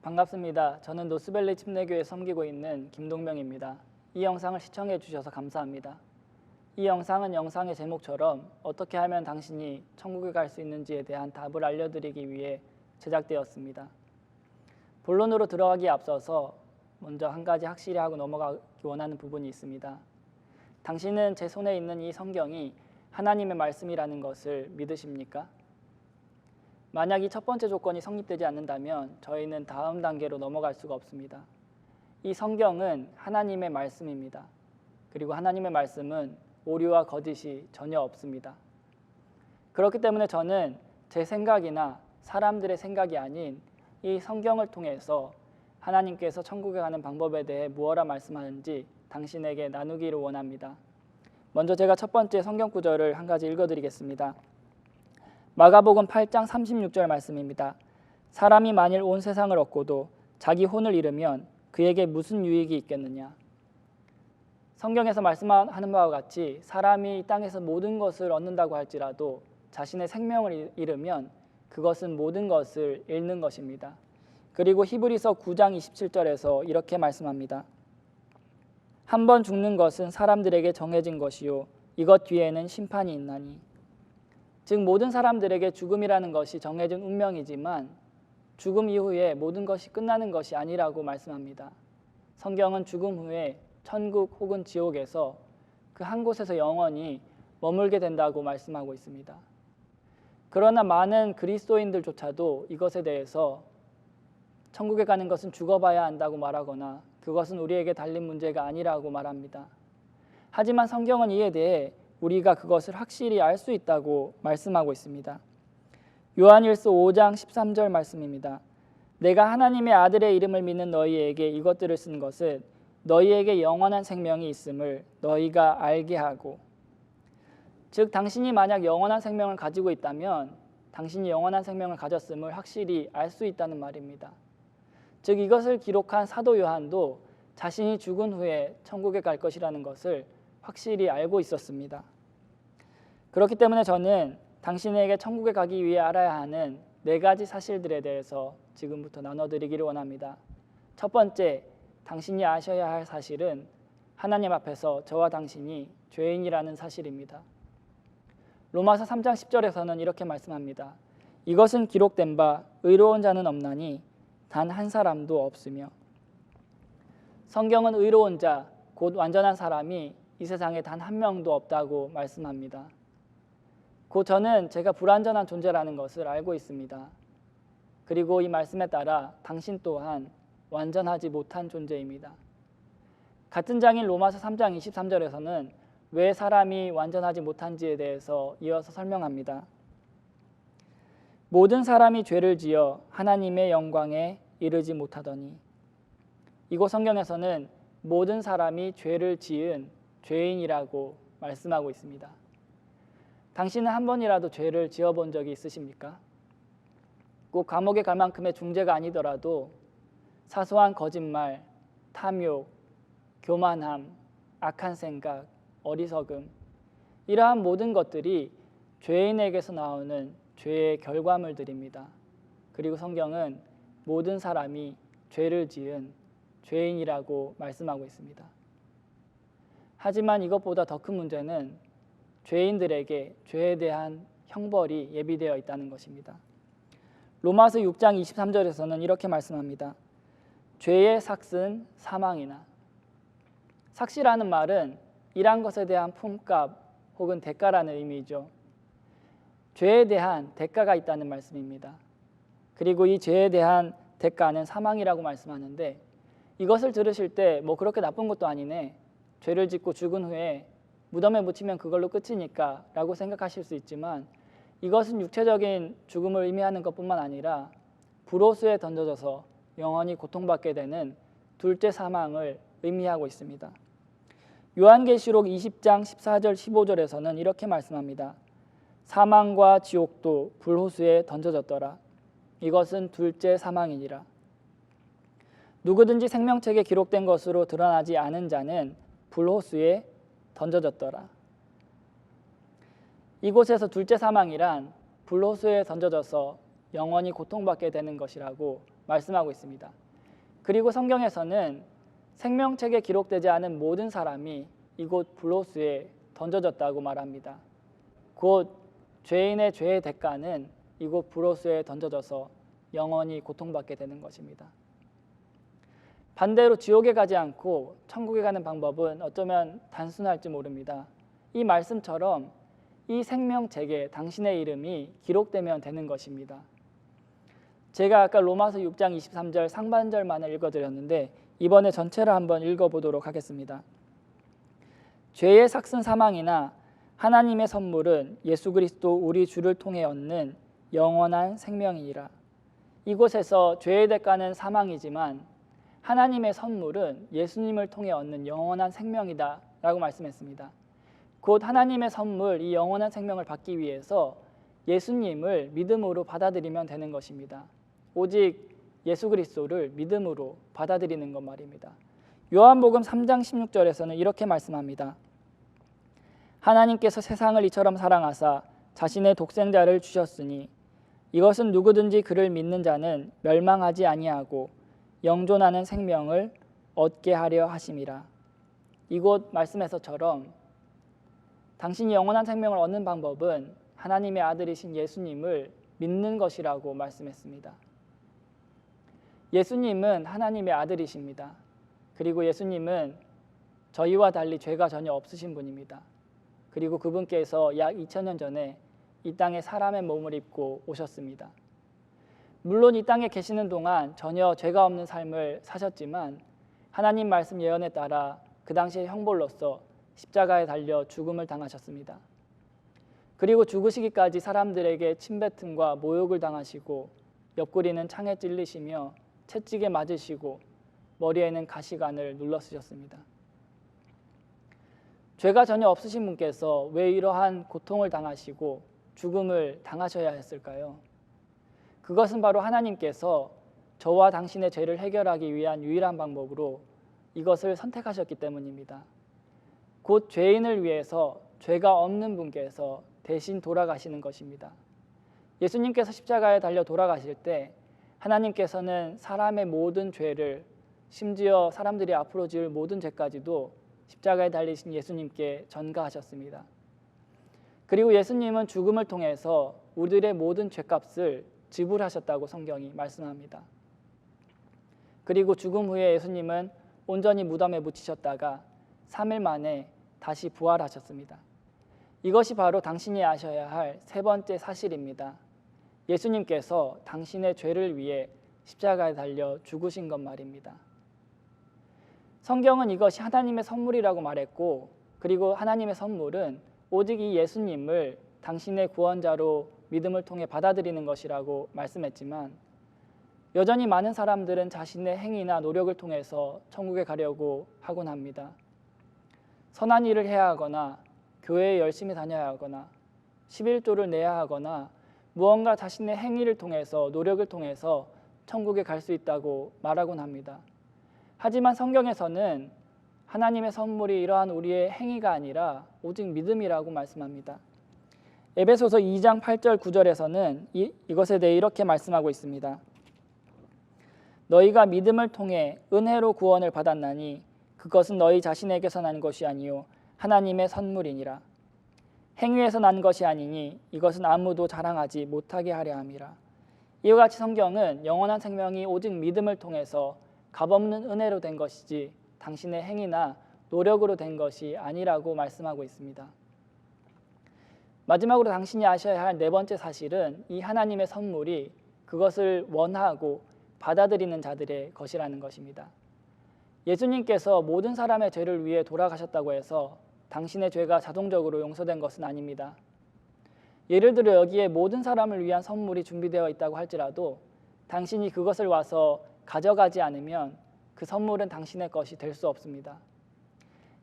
반갑습니다. 저는 노스밸리 침례교회 섬기고 있는 김동명입니다. 이 영상을 시청해 주셔서 감사합니다. 이 영상은 영상의 제목처럼 어떻게 하면 당신이 천국에 갈 수 있는지에 대한 답을 알려드리기 위해 제작되었습니다. 본론으로 들어가기에 앞서서 먼저 한 가지 확실히 하고 넘어가기 원하는 부분이 있습니다. 당신은 제 손에 있는 이 성경이 하나님의 말씀이라는 것을 믿으십니까? 만약 이 첫 번째 조건이 성립되지 않는다면 저희는 다음 단계로 넘어갈 수가 없습니다. 이 성경은 하나님의 말씀입니다. 그리고 하나님의 말씀은 오류와 거짓이 전혀 없습니다. 그렇기 때문에 저는 제 생각이나 사람들의 생각이 아닌 이 성경을 통해서 하나님께서 천국에 가는 방법에 대해 무엇라 말씀하는지 당신에게 나누기를 원합니다. 먼저 제가 첫 번째 성경 구절을 한 가지 읽어드리겠습니다. 마가복음 8장 36절 말씀입니다. 사람이 만일 온 세상을 얻고도 자기 혼을 잃으면 그에게 무슨 유익이 있겠느냐. 성경에서 말씀하는 바와 같이 사람이 이 땅에서 모든 것을 얻는다고 할지라도 자신의 생명을 잃으면 그것은 모든 것을 잃는 것입니다. 그리고 히브리서 9장 27절에서 이렇게 말씀합니다. 한 번 죽는 것은 사람들에게 정해진 것이요 이것 뒤에는 심판이 있나니. 즉 모든 사람들에게 죽음이라는 것이 정해진 운명이지만 죽음 이후에 모든 것이 끝나는 것이 아니라고 말씀합니다. 성경은 죽음 후에 천국 혹은 지옥에서 그 한 곳에서 영원히 머물게 된다고 말씀하고 있습니다. 그러나 많은 그리스도인들조차도 이것에 대해서 천국에 가는 것은 죽어봐야 한다고 말하거나 그것은 우리에게 달린 문제가 아니라고 말합니다. 하지만 성경은 이에 대해 우리가 그것을 확실히 알 수 있다고 말씀하고 있습니다. 요한일서 5장 13절 말씀입니다. 내가 하나님의 아들의 이름을 믿는 너희에게 이것들을 쓴 것은 너희에게 영원한 생명이 있음을 너희가 알게 하고. 즉 당신이 만약 영원한 생명을 가지고 있다면 당신이 영원한 생명을 가졌음을 확실히 알 수 있다는 말입니다. 즉 이것을 기록한 사도 요한도 자신이 죽은 후에 천국에 갈 것이라는 것을 확실히 알고 있었습니다. 그렇기 때문에 저는 당신에게 천국에 가기 위해 알아야 하는 4가지 사실들에 대해서 지금부터 나눠드리기를 원합니다. 첫 번째, 당신이 아셔야 할 사실은 하나님 앞에서 저와 당신이 죄인이라는 사실입니다. 로마서 3장 10절에서는 이렇게 말씀합니다. 이것은 기록된 바 의로운 자는 없나니 단 한 사람도 없으며. 성경은 의로운 자, 곧 완전한 사람이 이 세상에 단 한 명도 없다고 말씀합니다. 곧 저는 제가 불완전한 존재라는 것을 알고 있습니다. 그리고 이 말씀에 따라 당신 또한 완전하지 못한 존재입니다. 같은 장인 로마서 3장 23절에서는 왜 사람이 완전하지 못한지에 대해서 이어서 설명합니다. 모든 사람이 죄를 지어 하나님의 영광에 이르지 못하더니. 이곳 성경에서는 모든 사람이 죄를 지은 죄인이라고 말씀하고 있습니다. 당신은 한 번이라도 죄를 지어본 적이 있으십니까? 꼭 감옥에 갈 만큼의 중죄가 아니더라도 사소한 거짓말, 탐욕, 교만함, 악한 생각, 어리석음, 이러한 모든 것들이 죄인에게서 나오는 죄의 결과물들입니다. 그리고 성경은 모든 사람이 죄를 지은 죄인이라고 말씀하고 있습니다. 하지만 이것보다 더 큰 문제는 죄인들에게 죄에 대한 형벌이 예비되어 있다는 것입니다. 로마서 6장 23절에서는 이렇게 말씀합니다. 죄의 삭은 사망이나. 삭시라는 말은 일한 것에 대한 품값 혹은 대가라는 의미이죠. 죄에 대한 대가가 있다는 말씀입니다. 그리고 이 죄에 대한 대가는 사망이라고 말씀하는데 이것을 들으실 때 뭐 그렇게 나쁜 것도 아니네. 죄를 짓고 죽은 후에 무덤에 묻히면 그걸로 끝이니까 라고 생각하실 수 있지만 이것은 육체적인 죽음을 의미하는 것뿐만 아니라 불호수에 던져져서 영원히 고통받게 되는 둘째 사망을 의미하고 있습니다. 요한계시록 20장 14절 15절에서는 이렇게 말씀합니다. 사망과 지옥도 불호수에 던져졌더라. 이것은 둘째 사망이니라. 누구든지 생명책에 기록된 것으로 드러나지 않은 자는 불호수에 던져졌더라. 이곳에서 둘째 사망이란 불호수에 던져져서 영원히 고통받게 되는 것이라고 말씀하고 있습니다. 그리고 성경에서는 생명책에 기록되지 않은 모든 사람이 이곳 불로스에 던져졌다고 말합니다. 곧 죄인의 죄의 대가는 이곳 불로스에 던져져서 영원히 고통받게 되는 것입니다. 반대로 지옥에 가지 않고 천국에 가는 방법은 어쩌면 단순할지 모릅니다. 이 말씀처럼 이 생명책에 당신의 이름이 기록되면 되는 것입니다. 제가 아까 로마서 6장 23절 상반절만을 읽어드렸는데 이번에 전체를 한번 읽어보도록 하겠습니다. 죄의 삭슨 사망이나 하나님의 선물은 예수 그리스도 우리 주를 통해 얻는 영원한 생명이니라. 이곳에서 죄의 대가는 사망이지만 하나님의 선물은 예수님을 통해 얻는 영원한 생명이다 라고 말씀했습니다. 곧 하나님의 선물, 이 영원한 생명을 받기 위해서 예수님을 믿음으로 받아들이면 되는 것입니다. 오직 예수 그리스도를 믿음으로 받아들이는 것 말입니다. 요한복음 3장 16절에서는 이렇게 말씀합니다. 하나님께서 세상을 이처럼 사랑하사 자신의 독생자를 주셨으니 이것은 누구든지 그를 믿는 자는 멸망하지 아니하고 영존하는 생명을 얻게 하려 하심이라. 이곳 말씀에서처럼 당신이 영원한 생명을 얻는 방법은 하나님의 아들이신 예수님을 믿는 것이라고 말씀했습니다. 예수님은 하나님의 아들이십니다. 그리고 예수님은 저희와 달리 죄가 전혀 없으신 분입니다. 그리고 그분께서 약 2000년 전에 이 땅에 사람의 몸을 입고 오셨습니다. 물론 이 땅에 계시는 동안 전혀 죄가 없는 삶을 사셨지만 하나님 말씀 예언에 따라 그 당시의 형벌로서 십자가에 달려 죽음을 당하셨습니다. 그리고 죽으시기까지 사람들에게 침뱉음과 모욕을 당하시고 옆구리는 창에 찔리시며 채찍에 맞으시고 머리에는 가시관을 눌러 쓰셨습니다. 죄가 전혀 없으신 분께서 왜 이러한 고통을 당하시고 죽음을 당하셔야 했을까요? 그것은 바로 하나님께서 저와 당신의 죄를 해결하기 위한 유일한 방법으로 이것을 선택하셨기 때문입니다. 곧 죄인을 위해서 죄가 없는 분께서 대신 돌아가시는 것입니다. 예수님께서 십자가에 달려 돌아가실 때 하나님께서는 사람의 모든 죄를, 심지어 사람들이 앞으로 지을 모든 죄까지도 십자가에 달리신 예수님께 전가하셨습니다. 그리고 예수님은 죽음을 통해서 우리들의 모든 죄값을 지불하셨다고 성경이 말씀합니다. 그리고 죽음 후에 예수님은 온전히 무덤에 묻히셨다가 3일 만에 다시 부활하셨습니다. 이것이 바로 당신이 아셔야 할 세 번째 사실입니다. 예수님께서 당신의 죄를 위해 십자가에 달려 죽으신 것 말입니다. 성경은 이것이 하나님의 선물이라고 말했고, 그리고 하나님의 선물은 오직 이 예수님을 당신의 구원자로 믿음을 통해 받아들이는 것이라고 말씀했지만 여전히 많은 사람들은 자신의 행위나 노력을 통해서 천국에 가려고 하곤 합니다. 선한 일을 해야 하거나 교회에 열심히 다녀야 하거나 11조를 내야 하거나 무언가 자신의 행위를 통해서, 노력을 통해서 천국에 갈 수 있다고 말하곤 합니다. 하지만 성경에서는 하나님의 선물이 이러한 우리의 행위가 아니라 오직 믿음이라고 말씀합니다. 에베소서 2장 8절 9절에서는 이것에 대해 이렇게 말씀하고 있습니다. 너희가 믿음을 통해 은혜로 구원을 받았나니 그것은 너희 자신에게서 난 것이 아니요 하나님의 선물이니라. 행위에서 난 것이 아니니 이것은 아무도 자랑하지 못하게 하려 함이라. 이와 같이 성경은 영원한 생명이 오직 믿음을 통해서 값없는 은혜로 된 것이지 당신의 행위나 노력으로 된 것이 아니라고 말씀하고 있습니다. 마지막으로 당신이 아셔야 할 네 번째 사실은 이 하나님의 선물이 그것을 원하고 받아들이는 자들의 것이라는 것입니다. 예수님께서 모든 사람의 죄를 위해 돌아가셨다고 해서 당신의 죄가 자동적으로 용서된 것은 아닙니다. 예를 들어 여기에 모든 사람을 위한 선물이 준비되어 있다고 할지라도 당신이 그것을 와서 가져가지 않으면 그 선물은 당신의 것이 될 수 없습니다.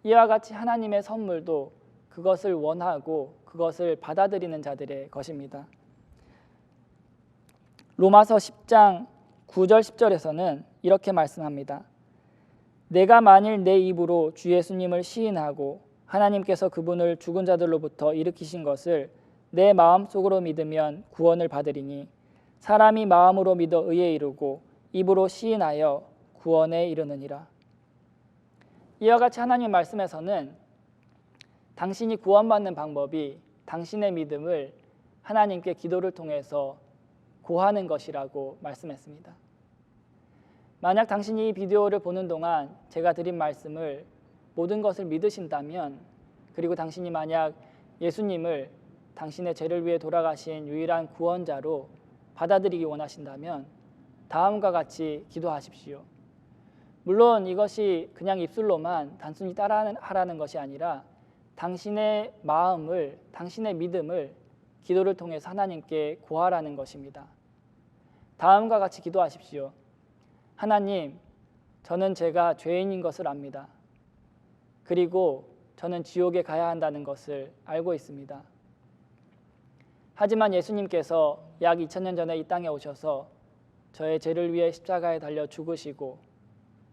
이와 같이 하나님의 선물도 그것을 원하고 그것을 받아들이는 자들의 것입니다. 로마서 10장 9절 10절에서는 이렇게 말씀합니다. 내가 만일 내 입으로 주 예수님을 시인하고 하나님께서 그분을 죽은 자들로부터 일으키신 것을 내 마음속으로 믿으면 구원을 받으리니 사람이 마음으로 믿어 의에 이르고 입으로 시인하여 구원에 이르느니라. 이와 같이 하나님의 말씀에서는 당신이 구원받는 방법이 당신의 믿음을 하나님께 기도를 통해서 고하는 것이라고 말씀했습니다. 만약 당신이 이 비디오를 보는 동안 제가 드린 말씀을 모든 것을 믿으신다면, 그리고 당신이 만약 예수님을 당신의 죄를 위해 돌아가신 유일한 구원자로 받아들이기 원하신다면 다음과 같이 기도하십시오. 물론 이것이 그냥 입술로만 단순히 따라하라는 것이 아니라 당신의 마음을, 당신의 믿음을 기도를 통해서 하나님께 고하라는 것입니다. 다음과 같이 기도하십시오. 하나님, 저는 제가 죄인인 것을 압니다. 그리고 저는 지옥에 가야 한다는 것을 알고 있습니다. 하지만 예수님께서 약 2000년 전에 이 땅에 오셔서 저의 죄를 위해 십자가에 달려 죽으시고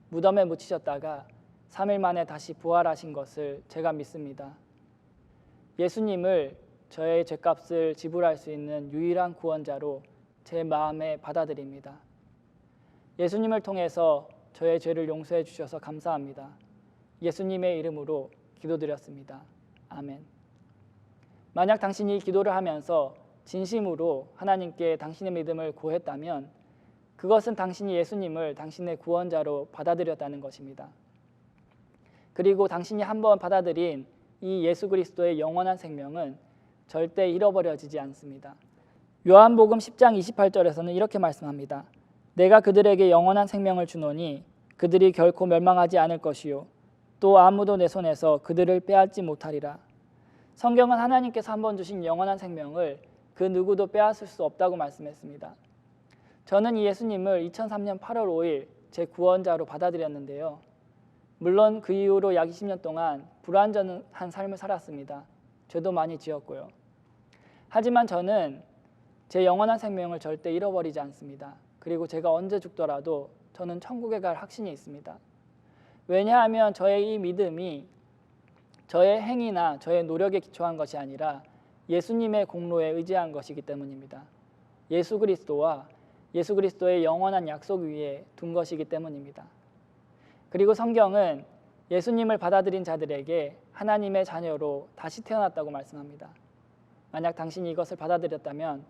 무덤에 묻히셨다가 3일 만에 다시 부활하신 것을 제가 믿습니다. 예수님을 저의 죄값을 지불할 수 있는 유일한 구원자로 제 마음에 받아들입니다. 예수님을 통해서 저의 죄를 용서해 주셔서 감사합니다. 예수님의 이름으로 기도드렸습니다. 아멘. 만약 당신이 기도를 하면서 진심으로 하나님께 당신의 믿음을 고했다면 그것은 당신이 예수님을 당신의 구원자로 받아들였다는 것입니다. 그리고 당신이 한번 받아들인 이 예수 그리스도의 영원한 생명은 절대 잃어버려지지 않습니다. 요한복음 10장 28절에서는 이렇게 말씀합니다. 내가 그들에게 영원한 생명을 주노니 그들이 결코 멸망하지 않을 것이요 또 아무도 내 손에서 그들을 빼앗지 못하리라. 성경은 하나님께서 한번 주신 영원한 생명을 그 누구도 빼앗을 수 없다고 말씀했습니다. 저는 이 예수님을 2003년 8월 5일 제 구원자로 받아들였는데요. 물론 그 이후로 약 20년 동안 불완전한 삶을 살았습니다. 죄도 많이 지었고요. 하지만 저는 제 영원한 생명을 절대 잃어버리지 않습니다. 그리고 제가 언제 죽더라도 저는 천국에 갈 확신이 있습니다. 왜냐하면 저의 이 믿음이 저의 행위나 저의 노력에 기초한 것이 아니라 예수님의 공로에 의지한 것이기 때문입니다. 예수 그리스도와 예수 그리스도의 영원한 약속 위에 둔 것이기 때문입니다. 그리고 성경은 예수님을 받아들인 자들에게 하나님의 자녀로 다시 태어났다고 말씀합니다. 만약 당신이 이것을 받아들였다면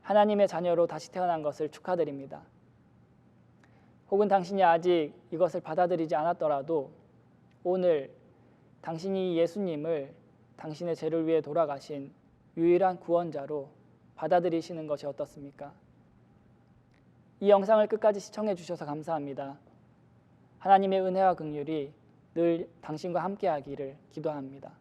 하나님의 자녀로 다시 태어난 것을 축하드립니다. 혹은 당신이 아직 이것을 받아들이지 않았더라도 오늘 당신이 예수님을 당신의 죄를 위해 돌아가신 유일한 구원자로 받아들이시는 것이 어떻습니까? 이 영상을 끝까지 시청해 주셔서 감사합니다. 하나님의 은혜와 긍휼이 늘 당신과 함께하기를 기도합니다.